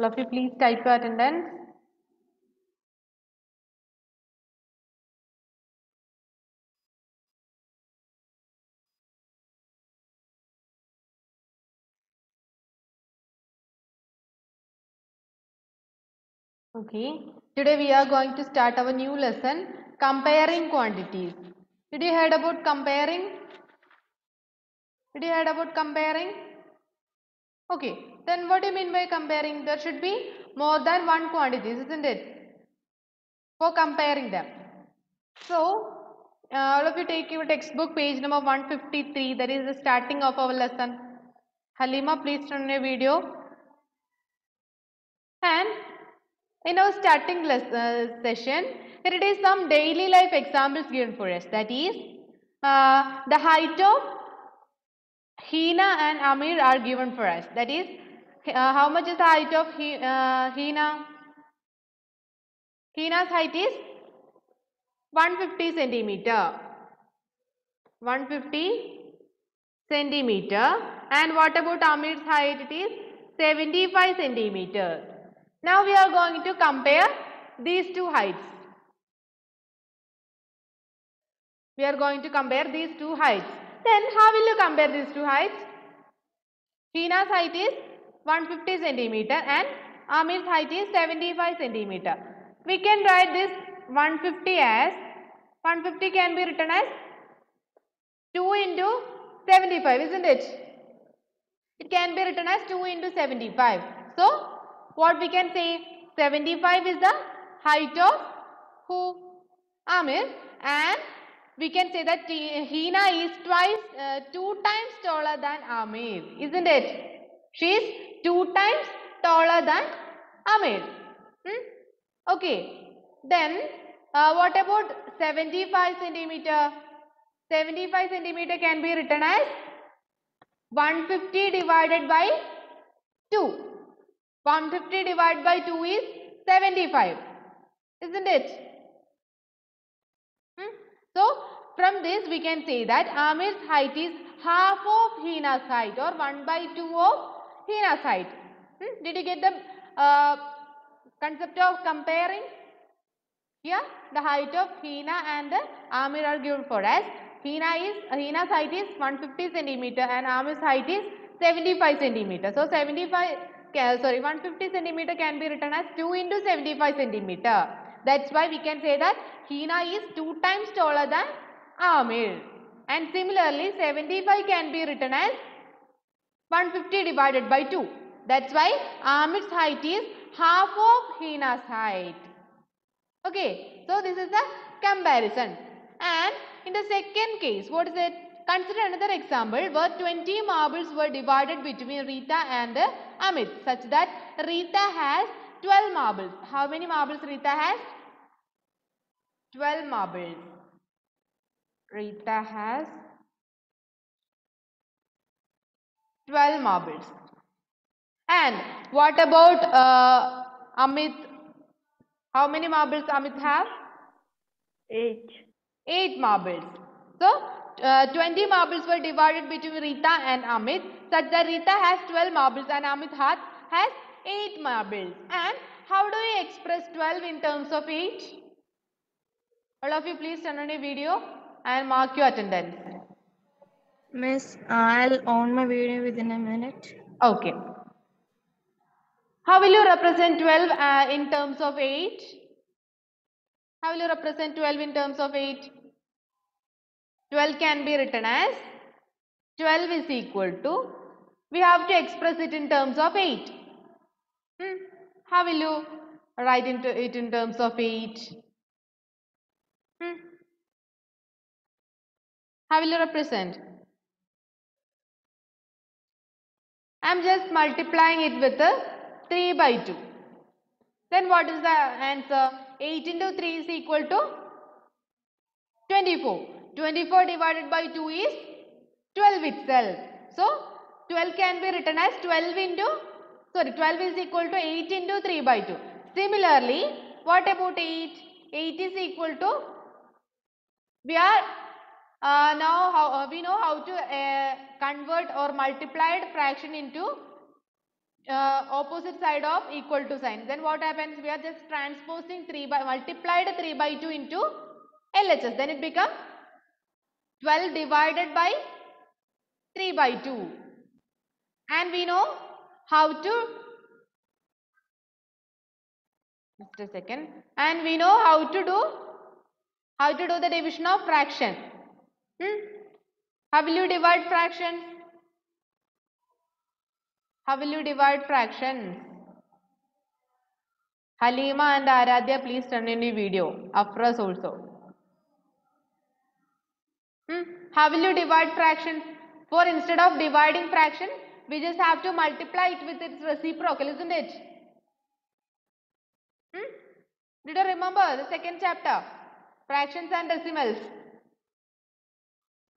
All of you please type your attendance. Okay, today we are going to start our new lesson, comparing quantities. Did you heard about comparing? Did you heard about comparing? Okay, then what do you mean by comparing? There should be more than one quantities, isn't it? For comparing them. So, all of you take your textbook page number 153, that is the starting of our lesson. Halima, please turn on your video. And in our starting session, here it is some daily life examples given for us. That is, the height of Hina and Amir are given for us. That is, how much is the height of Hina? Hina's height is 150 centimeter. 150 centimeter. And what about Amir's height? It is 75 centimeter. Now we are going to compare these two heights. We are going to compare these two heights. Then how will you compare these two heights? Hina's height is 150 centimeter and Amir's height is 75 centimeter. We can write this 150 as 150 can be written as 2 into 75, isn't it? It can be written as 2 into 75. So, what we can say? 75 is the height of who? Amir, and we can say that Hina is 2 times taller than Amir, isn't it? She is 2 times taller than Amir. Okay. Then, what about 75 centimeter? 75 centimeter can be written as 150 divided by 2. 150 divided by 2 is 75, isn't it? So, from this we can say that Amir's height is half of Hina's height or 1 by 2 of Hina's height. Did you get the concept of comparing? Here the height of Hina and Amir are given for us. Hina's height is 150 centimeter and Amir's height is 75 centimeter. So 150 centimeter can be written as 2 into 75 centimeter. That's why we can say that Hina is 2 times taller than Amir. And similarly 75 can be written as 150 divided by 2. That's why Amir's height is half of Hina's height. Okay, so this is the comparison. And in the second case, what is it? Consider another example where 20 marbles were divided between Rita and Amit such that Rita has 12 marbles. How many marbles Rita has? 12 marbles. Rita has 12 marbles. And what about Amit? How many marbles Amit have? 8. 8 marbles. So, 20 marbles were divided between Rita and Amit such that Rita has 12 marbles and Amit has 8 marbles. And how do we express 12 in terms of 8? All of you please turn on your video and mark your attendance. Miss, I'll on my video within a minute. Okay. How will you represent 12 in terms of 8? How will you represent 12 in terms of 8? 12 can be written as 12 is equal to, we have to express it in terms of 8. How will you write it in terms of 8? How will you represent? I am just multiplying it with 3 by 2. Then what is the answer? 8 into 3 is equal to 24. 24 divided by 2 is 12 itself. So, 12 can be written as 12 is equal to 8 into 3 by 2. Similarly, what about 8? 8 is equal to, we know how to convert or multiplied fraction into opposite side of equal to sign. Then what happens? We are just transposing multiplied 3 by 2 into LHS. Then it becomes 12 divided by 3 by 2. And we know how to, just a second, and we know how to do the division of fraction. How will you divide fractions? How will you divide fractions? Halima and Aradhya, please turn in the video. Afras also. How will you divide fractions? For instead of dividing fraction, we just have to multiply it with its reciprocal, isn't it? Did you remember the second chapter? Fractions and decimals.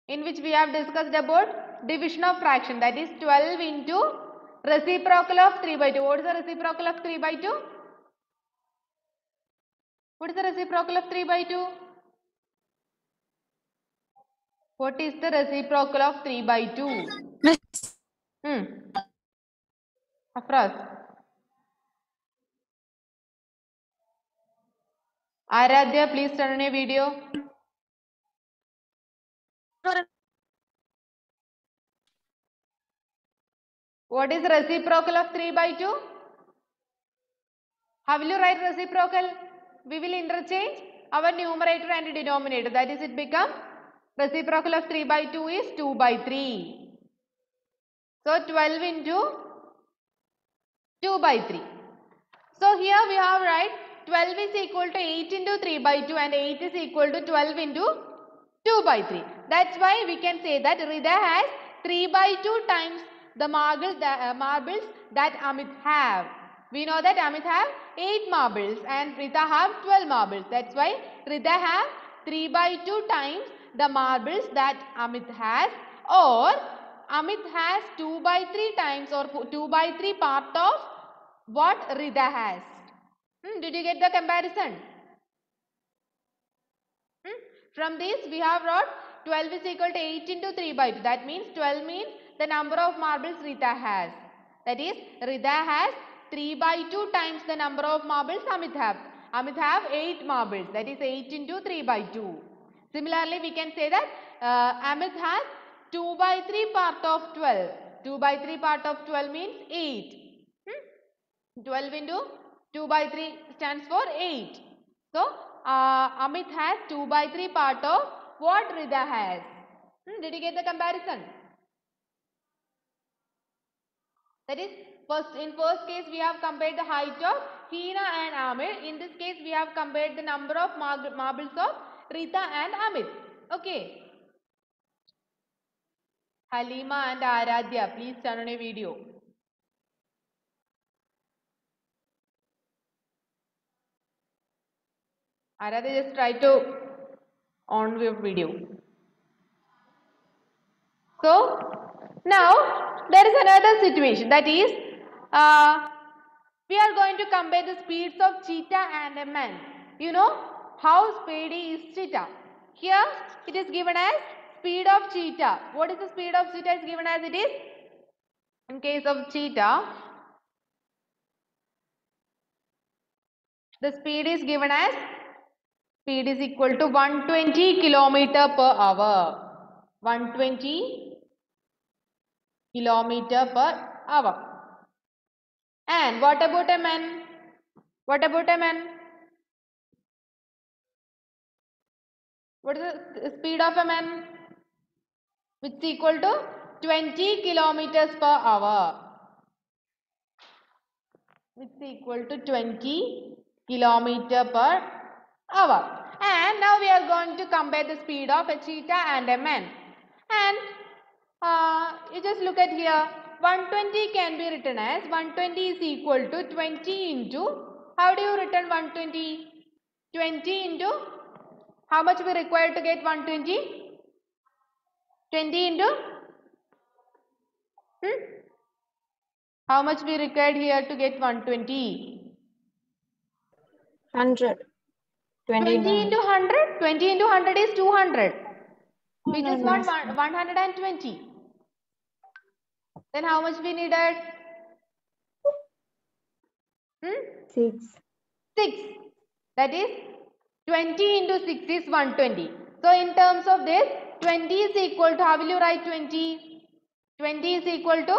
In which we have discussed about division of fraction, that is 12 into reciprocal of 3 by 2. What is the reciprocal of 3 by 2? What is the reciprocal of 3 by 2? What is the reciprocal of 3 by 2? Miss, Afras. Aradhya, please turn on your video. What is reciprocal of 3 by 2? How will you write reciprocal? We will interchange our numerator and denominator. That is, it become reciprocal of 3 by 2 is 2 by 3. So 12 into 2 by 3. So here we have right 12 is equal to 8 into 3 by 2 and 8 is equal to 12 into 2 by 3. That's why we can say that Rida has 3 by 2 times the marbles that Amit have. We know that Amit have 8 marbles and Rita have 12 marbles. That's why Rida have 3 by 2 times the marbles that Amit has, or Amit has 2 by 3 times or 2 by 3 part of what Rida has. Did you get the comparison? From this we have wrote 12 is equal to 8 into 3 by 2. That means 12 means the number of marbles Rita has. That is, Rita has 3 by 2 times the number of marbles Amit have. Amit have 8 marbles. That is 8 into 3 by 2. Similarly, we can say that Amit has 2 by 3 part of 12. 2 by 3 part of 12 means 8. 12 into 2 by 3 stands for 8. So, Amit has 2 by 3 part of what Rida has. Did you get the comparison? That is, in first case we have compared the height of Hina and Amir. In this case we have compared the number of marbles of Rita and Amit. Okay. Halima and Aradhya, please turn on a video. Aradhya, just try to on your video. So, now there is another situation, that is we are going to compare the speeds of cheetah and a man. You know how speedy is cheetah. Here it is given as speed of cheetah. What is the speed of cheetah is given as it is? In case of cheetah, the speed is given as speed is equal to 120 kilometer per hour. 120 kilometer per hour. And what about a man? What about a man? What is the speed of a man? Which is equal to 20 kilometers per hour. Which is equal to 20 kilometer per hour. And now we are going to compare the speed of a cheetah and a man. And you just look at here. 120 can be written as 120 is equal to 20 into, how do you written 120? 20 into, how much we require to get 120? 20 into? How much we required here to get 120? 100. 20 into 100? 20 into 100 is 200. We just want 120. Then how much we needed? 6. 6. That is 20 into 6 is 120. So in terms of this, 20 is equal to, how will you write 20? 20 is equal to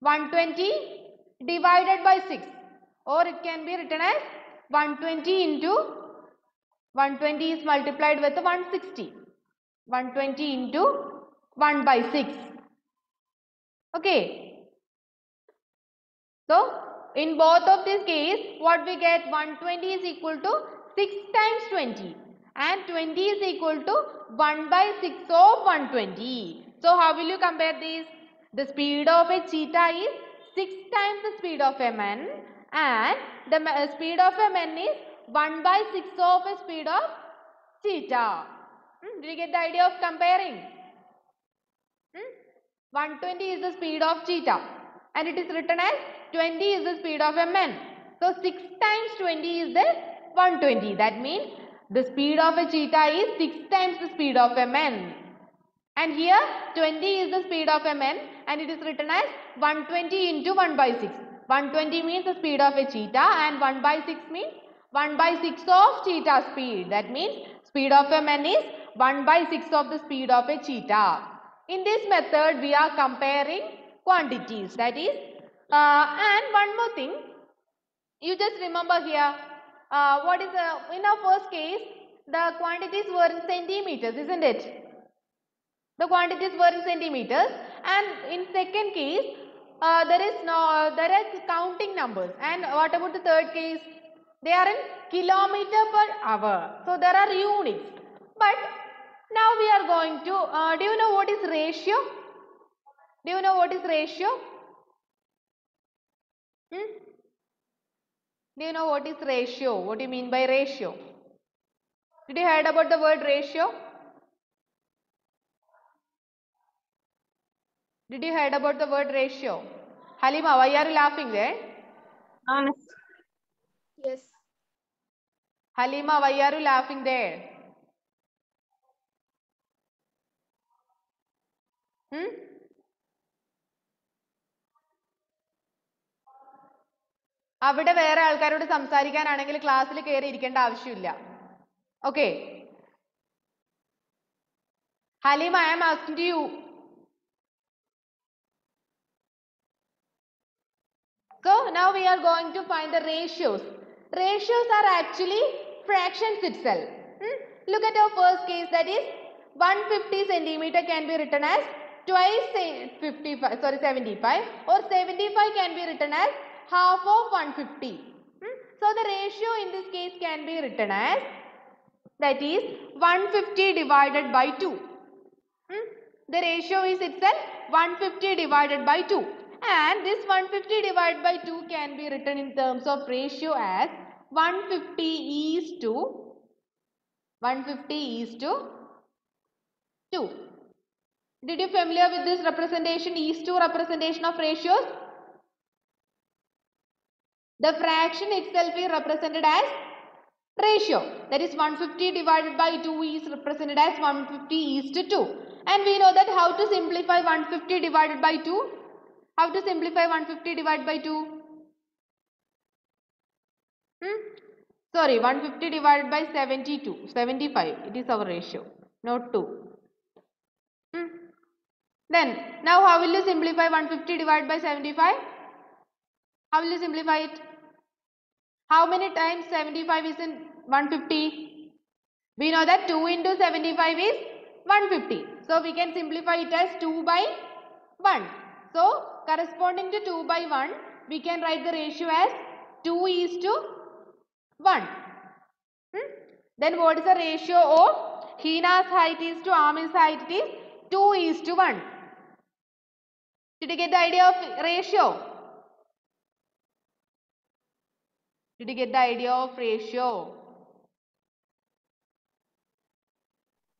120 divided by 6, or it can be written as 120 into 120 is multiplied with 160. 120 into 1 by 6. Okay. So in both of this case, what we get, 120 is equal to 6 times 20 and 20 is equal to 1 by 6 of 120. So how will you compare these? The speed of a cheetah is 6 times the speed of a man and the speed of a man is 1 by 6 of a speed of cheetah. Did you get the idea of comparing? 120 is the speed of cheetah and it is written as 20 is the speed of a man. So 6 times 20 is the 120. That means the speed of a cheetah is 6 times the speed of a man. And here 20 is the speed of a man and it is written as 120 into 1 by 6. 120 means the speed of a cheetah and 1 by 6 means 1 by 6 of cheetah speed. That means speed of a man is 1 by 6 of the speed of a cheetah. In this method, we are comparing quantities. That is, and one more thing, you just remember here, what is in our first case, the quantities were in centimeters, isn't it? The quantities were in centimeters, and in second case, there is counting numbers. And what about the third case? They are in kilometer per hour. So there are units. But now we are going to, do you know what is ratio? Do you know what is ratio? Do you know what is ratio? What do you mean by ratio? Did you heard about the word ratio? Did you heard about the word ratio? Halima, why are you laughing there? Miss. Yes. Halima, why are you laughing there? അവിടെ വേറെ ആൾക്കാരോട് സംസാരിക്കാനാണെങ്കിൽ ക്ലാസ്സിൽ കയറി ഇരിക്കേണ്ട ആവശ്യമില്ല. Okay. Halima, I am asking to you. So now we are going to find the ratios. Ratios are actually fractions itself. Look at our first case, that is 150 centimeter can be written as twice 75 or 75 can be written as half of 150. So the ratio in this case can be written as, that is 150 divided by 2. The ratio is itself 150 divided by 2. And this 150 divided by 2 can be written in terms of ratio as 150 is to 2. Did you familiar with this representation, is to representation of ratios? The fraction itself is represented as ratio. That is 150 divided by 2 is represented as 150 is to 2. And we know that how to simplify 150 divided by 2? How to simplify 150 divided by 2? Sorry, 150 divided by 75. It is our ratio, not 2. Then, now how will you simplify 150 divided by 75? How will you simplify it? How many times 75 is in 150? We know that 2 into 75 is 150. So, we can simplify it as 2 by 1. So, corresponding to 2 by 1, we can write the ratio as 2 is to 1. Then what is the ratio of Hina's height is to Amir's height? It is 2 is to 1. Did you get the idea of ratio? Did you get the idea of ratio?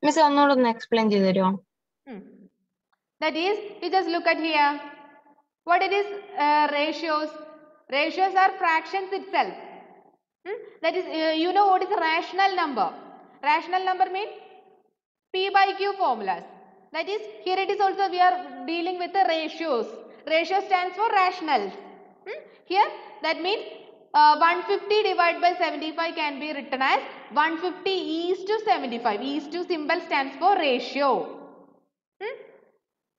Miss, ഒന്നുകൂടെ explain ചെയ്തു തരുമോ? That is, you just look at here. What it is ratios? Ratios are fractions itself. That is, you know what is a rational number? Rational number means P by Q formulas. That is, here it is also we are dealing with the ratios. Ratio stands for rationals. Here That means 150 divided by 75 can be written as 150 is to 75. Is to symbol stands for ratio.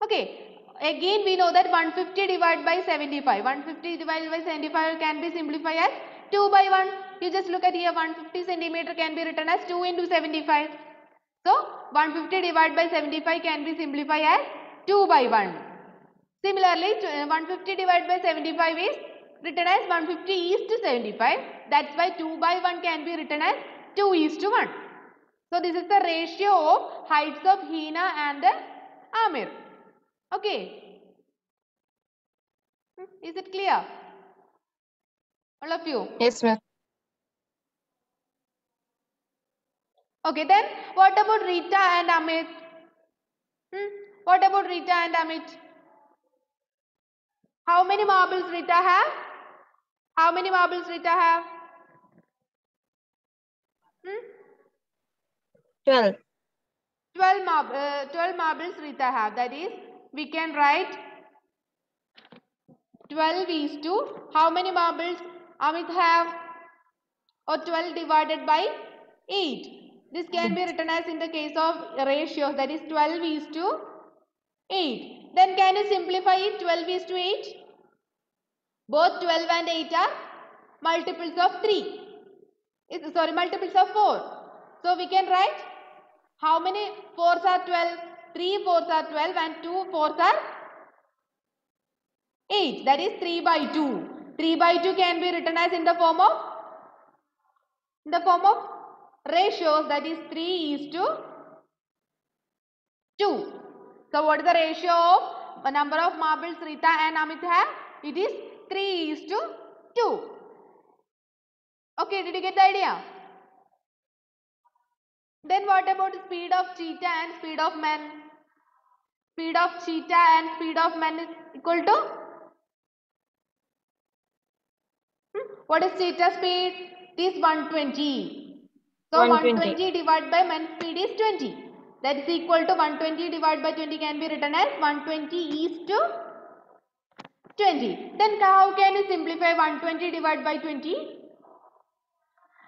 Okay. Again we know that 150 divided by 75. 150 divided by 75 can be simplified as 2 by 1. You just look at here, 150 centimeter can be written as 2 into 75. So 150 divided by 75 can be simplified as 2 by 1. Similarly, 150 divided by 75 is written as 150 is to 75. That's why 2 by 1 can be written as 2 is to 1. So this is the ratio of heights of Hina and Amir. Okay. Is it clear? All of you? Yes, ma'am. Okay, then what about Rita and Amit? What about Rita and Amit? How many marbles Rita have? How many marbles Rita have? 12. 12 marbles Rita have. That is, we can write 12 is to how many marbles Amit have? Or 12 divided by 8. This can be written as in the case of ratios, that is 12 is to 8. Then can you simplify it? 12 is to 8. Both 12 and 8 are multiples of 3. Multiples of 4. So we can write how many 4s are 12? 3 4s are 12 and 2 4s are 8. That is 3 by 2. 3 by 2 can be written as in the form of ratios, that is 3 is to 2. So what is the ratio of the number of marbles Rita and Amit have? It is 3 is to 2. Okay, did you get the idea? Then what about the speed of cheetah and speed of man? Speed of cheetah and speed of man is equal to? What is cheetah speed? It is 120. So 120 divided by man speed is 20. That is equal to 120 divided by 20 can be written as 120 is to 20. Then how can you simplify 120 divided by 20?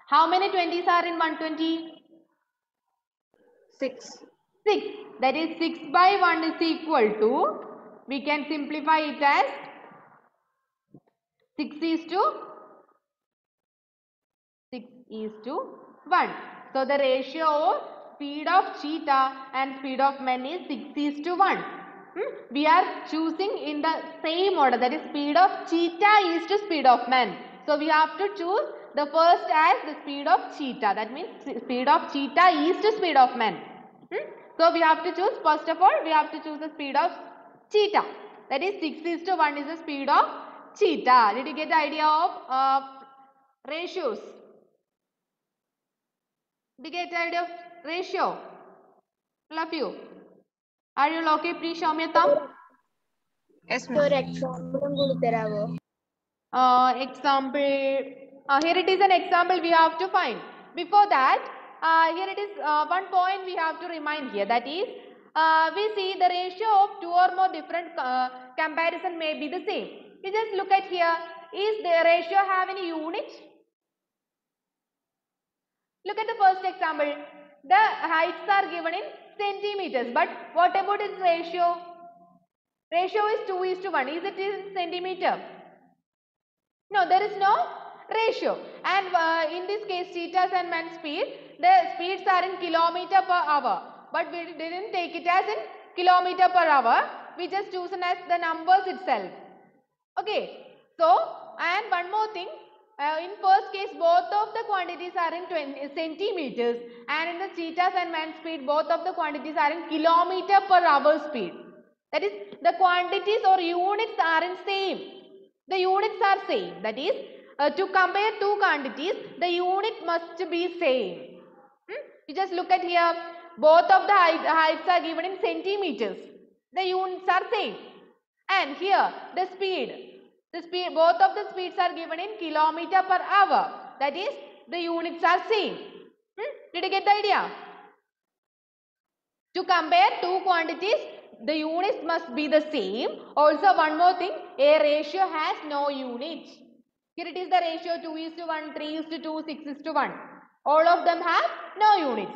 How many 20s are in 120? 6. 6. That is 6 by 1 is equal to, we can simplify it as 6 is to 1. So the ratio of speed of cheetah and speed of man is 6 is to 1. We are choosing in the same order, that is speed of cheetah is to speed of man. So we have to choose the first as the speed of cheetah. That means speed of cheetah is to speed of man. So we have to choose, first of all, we have to choose the speed of cheetah. That is 6 is to 1 is the speed of cheetah. Did you get the idea of ratios? Did you get the idea of ratio? All of you. Are you okay? Please show me a thumb. Yes, ma'am. Example. Here it is an example we have to find. Before that, here it is one point we have to remind here. That is, we see the ratio of two or more different comparison may be the same. You just look at here. Is the ratio have any unit? Look at the first example. The heights are given in centimeters. But what about its ratio? Ratio is 2 is to 1. Is it in centimeter? No, there is no ratio. And in this case, cheetahs and man speed, the speeds are in kilometer per hour. But we didn't take it as in kilometer per hour. We just chosen as the numbers itself. Okay. So, and one more thing. In first case, both of the quantities are in centimeters. And in the cheetahs and man speed, both of the quantities are in kilometer per hour speed. That is, the quantities or units are in same. The units are same. That is, to compare two quantities, the unit must be same. You just look at here. Both of the heights are given in centimeters. The units are same. And here, the speed. Both of the speeds are given in kilometer per hour. That is, the units are same. Did you get the idea? To compare two quantities, the units must be the same. Also, one more thing, a ratio has no unit. Here it is the ratio 2:1, 3:2, 6:1. All of them have no units.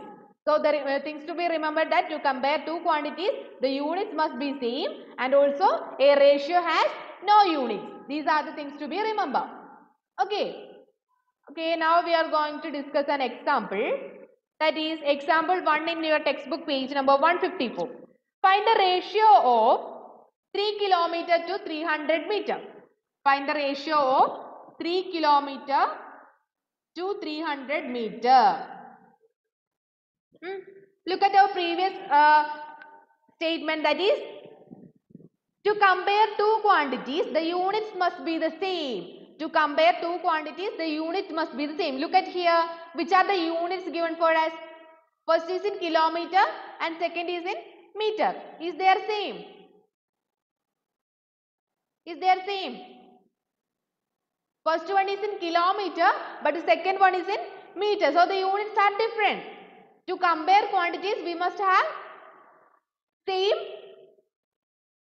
So the things to be remembered that to compare two quantities, the units must be same and also a ratio has no units. These are the things to be remembered. Okay. Okay, now we are going to discuss an example. That is example 1 in your textbook page number 154. Find the ratio of 3 kilometer to 300 meter. Find the ratio of 3 kilometer to 300 meter. Look at our previous statement, that is to compare two quantities, the units must be the same. To compare two quantities, the units must be the same. Look at here, which are the units given for us? First is in kilometer and second is in meter. Is they are same? Is they are same? First one is in kilometer, but the second one is in meter. So the units are different. To compare quantities, we must have same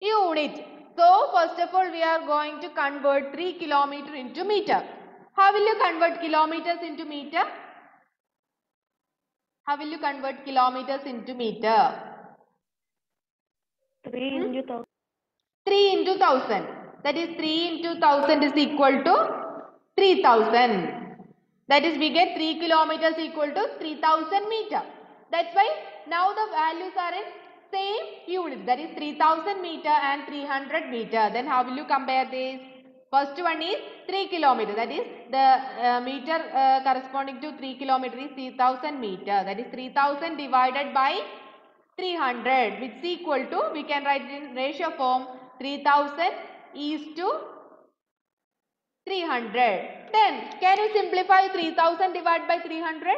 unit. So first of all, we are going to convert 3 kilometer into meter. How will you convert kilometers into meter? How will you convert kilometers into meter? 3 into 1000. 3 into 1000. That is 3 into 1000 is equal to 3000. That is, we get 3 kilometers equal to 3000 meter. That's why now the values are in same unit. That is 3000 meter and 300 meter. Then how will you compare this? First one is 3 kilometer. That is the meter corresponding to 3 kilometer is 3000 meter. That is 3000 divided by 300, which is equal to, we can write in ratio form, 3000 is to 300. Then can you simplify 3000 divided by 300?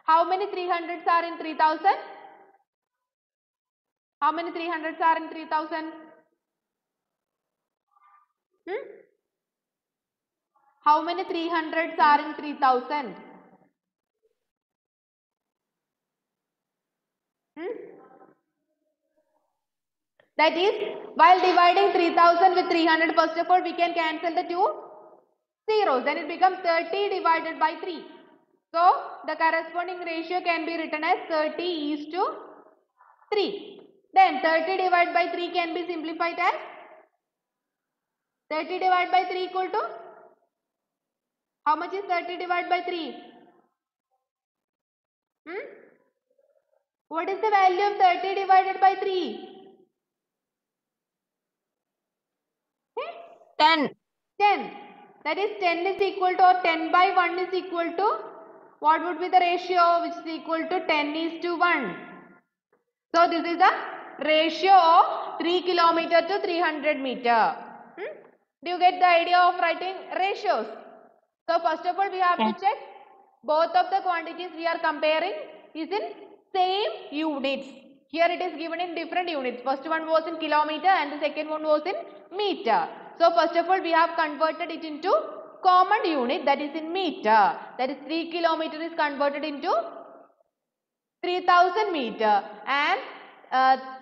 How many 300s are in 3000? How many 300s are in 3000? How many 300s are in 3000? That is, while dividing 3000 with 300, first of all, we can cancel the two zeros. Then it becomes 30 divided by 3. So, the corresponding ratio can be written as 30 is to 3. Then 30 divided by 3 can be simplified as 30 divided by 3 equal to, how much is 30 divided by 3? What is the value of 30 divided by 3? 10. 10. That is 10 is equal to, or 10 by 1 is equal to, what would be the ratio which is equal to 10 is to 1? So this is the ratio of 3 kilometer to 300 meter. Do you get the idea of writing ratios? So first of all, we have to check both of the quantities we are comparing is in same units. Here it is given in different units. First one was in kilometer and the second one was in meter. So first of all, we have converted it into common unit, that is in meter. That is 3 kilometer is converted into 3000 meter, and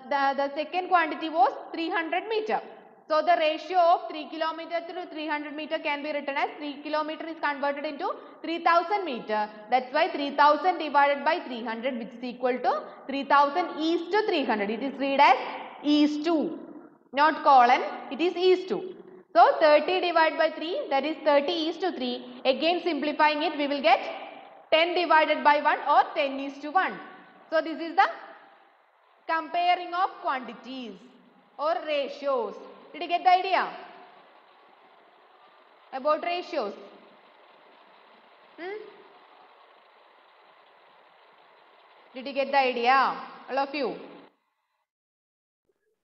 the second quantity was 300 meter. So the ratio of 3 kilometer to 300 meter can be written as 3 kilometer is converted into 3000 meter. That's why 3000 divided by 300, which is equal to 3000 is to 300. It is read as is to, not colon, it is is to. So 30 divided by 3, that is 30 is to 3. Again simplifying it, we will get 10 divided by 1 or 10 is to 1. So this is the comparing of quantities or ratios. Did you get the idea about ratios? Did you get the idea, all of you?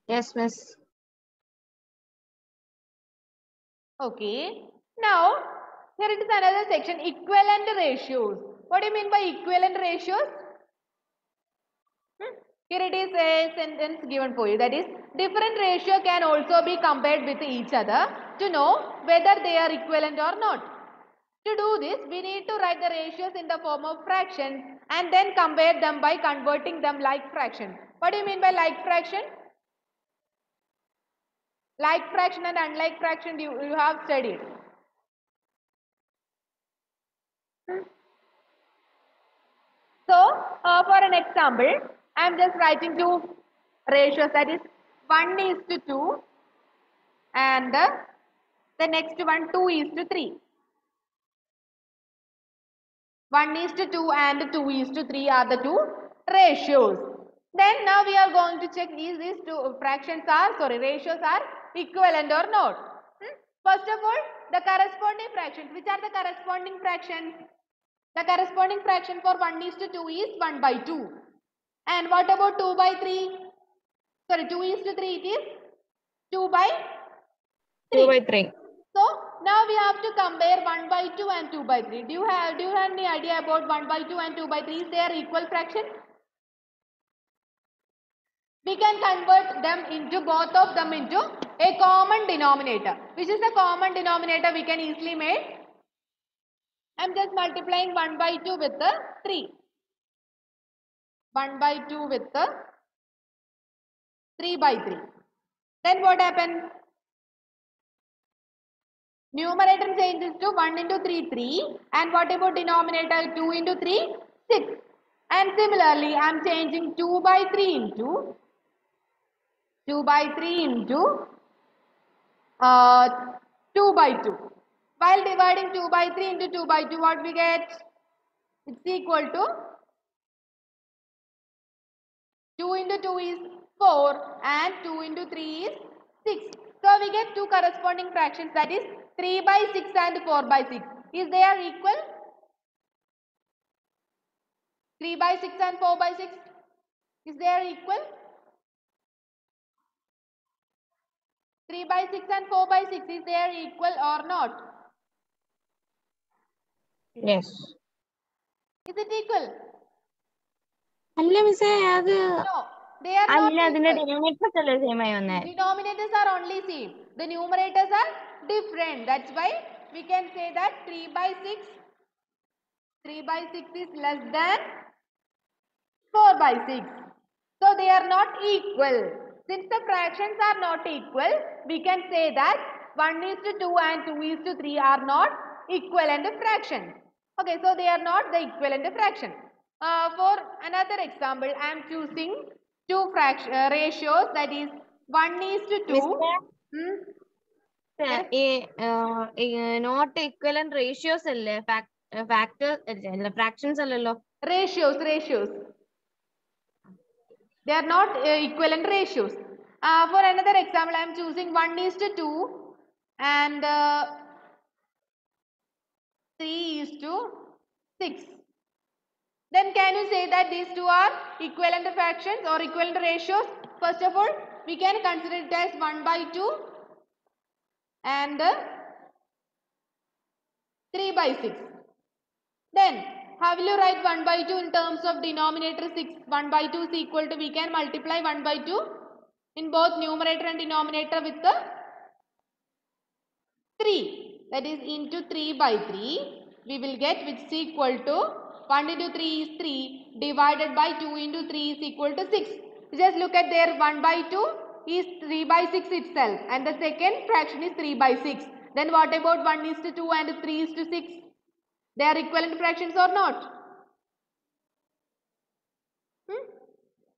Yes, miss. Okay. Now, here it is another section, equivalent ratios. What do you mean by equivalent ratios? Here it is a sentence given for you, that is, different ratio can also be compared with each other to know whether they are equivalent or not. To do this, we need to write the ratios in the form of fractions and then compare them by converting them like fraction. What do you mean by like fraction? Like fraction and unlike fraction you have studied. an example, I am just writing two ratios, that is 1:2 and the next one 2:3. 1:2 and 2:3 are the two ratios. Then now we are going to check is these two ratios are equivalent or not. First of all, the corresponding fractions. Which are the corresponding fractions? The corresponding fraction for 1:2 is 1/2. And what about 2/3? Sorry, 2:3 it is 2/3. 2/3. So now we have to compare 1/2 and 2/3. Do you have any idea about 1/2 and 2/3? Is they are equal fractions? We can convert them into both of them into a common denominator. Which is the common denominator we can easily make? I am just multiplying 1/2 with the 3. 1/2 with the 3/3. Then what happens? Numerator changes to 1 into 3, 3. And what about denominator? 2 into 3, 6. And similarly, I am changing 2/3 into 2/2. While dividing 2/3 into 2/2, what we get? It's equal to 2 into 2 is 4 and 2 into 3 is 6. So we get two corresponding fractions, that is 3/6 and 4/6. Is they are equal? 3/6 and 4/6. Is they are equal? 3/6 and 4/6 is they are equal or not? Yes. Is it equal? അല്ല മിസ്സേ അത് No, they are not അല്ല അതിന്റെ equal. Denominator അല്ലേ same ആയി വന്നേ. Denominators are only same. The numerators are different. That's why we can say that 3/6 is less than 4/6. So they are not equal. Since the fractions are not equal, we can say that 1:2 and 2:3 are not equivalent fractions. Okay, so they are not the equivalent fraction. For another example, I am choosing two ratios, that is 1:2. ഈ not equivalent ratios അല്ലേ, factors അല്ല, fractions അല്ലല്ലോ. Ratios. They are not equivalent ratios. For another example, I am choosing 1:2 and 3:6. Then can you say that these two are equivalent fractions or equivalent ratios? First of all, we can consider it as 1/2 and 3/6. Then how will you write 1/2 in terms of denominator 6? 1/2 is equal to, we can multiply 1/2 in both numerator and denominator with the 3. That is into 3/3. We will get which is equal to 1 into 3 is 3 divided by 2 into 3 is equal to 6. Just look at there, 1/2 is 3/6 itself and the second fraction is 3/6. Then what about 1:2 and 3:6? They are equivalent fractions or not?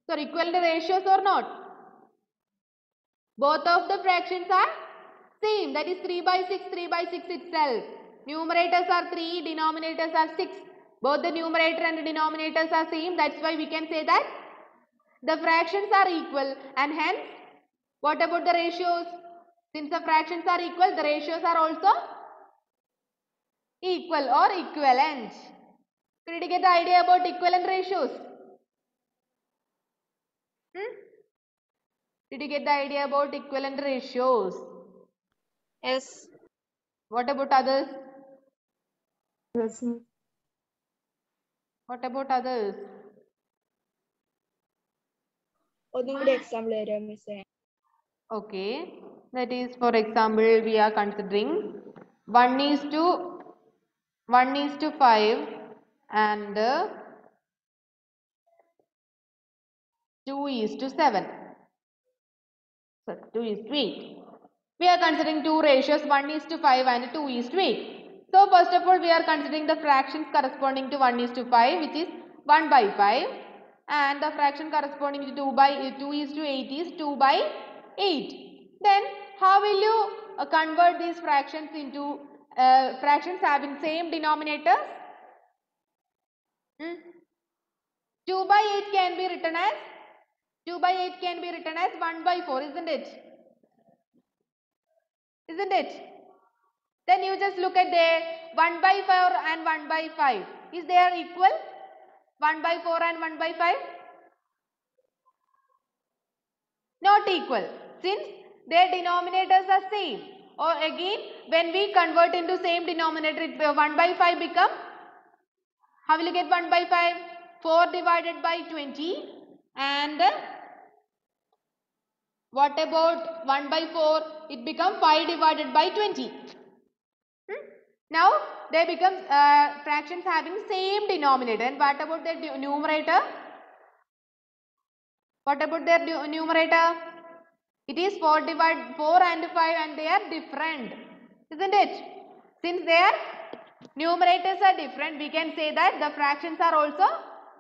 So equivalent ratios or not? Both of the fractions are same, that is 3/6 itself. Numerators are 3, denominators are 6. Both the numerator and the denominators are same. That's why we can say that the fractions are equal, and hence what about the ratios? Since the fractions are equal, the ratios are also equal or equivalent. Did you get the idea about equivalent ratios? Did you get the idea about equivalent ratios? Yes. What about others? What about others? ഒന്നും കൂടി example തരാം മിസ്സേ. Okay, that is, for example, we are considering 1:5 and 2:7. So 2:8. We are considering two ratios, 1:5 and 2:8. So first of all, we are considering the fractions corresponding to 1:5, which is 1/5. and the fraction corresponding to 2 by 2 is to 8 is 2 by 8. Then how will you convert these fractions into fractions having same denominators? 2 by 8 can be written as 1 by 4, isn't it? Isn't it? Then you just look at there, 1 by 4 and 1 by 5. Is they are equal? 1 by 4 and 1 by 5? Not equal, since their denominators are same. Or again, when we convert into same denominator, 1 by 5 become, how will you get 1 by 5? 4 divided by 20, and what about 1 by 4? It becomes 5 divided by 20. Now they become fractions having same denominator. And what about their numerator? What about their numerator? It is 4 and 5, and they are different, isn't it? Since their numerators are different, we can say that the fractions are also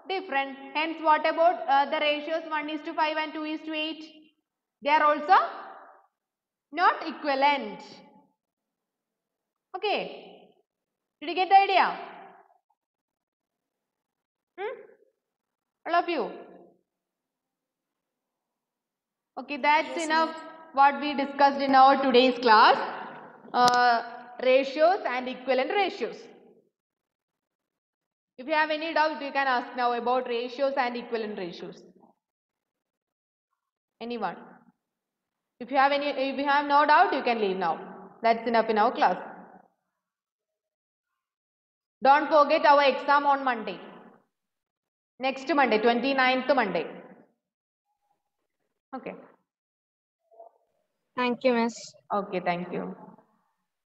different. Hence, what about the ratios 1:5 and 2:8? They are also not equivalent. Okay. Did you get the idea? All of you? Okay, that's enough what we discussed in our today's class. Ratios and equivalent ratios. If you have any doubt, you can ask now about ratios and equivalent ratios. Anyone? If you have no doubt, you can leave now. That's enough in our class. Don't forget our exam on Monday. Next Monday, 29th Monday. Okay. Thank you, Miss. Okay, thank you.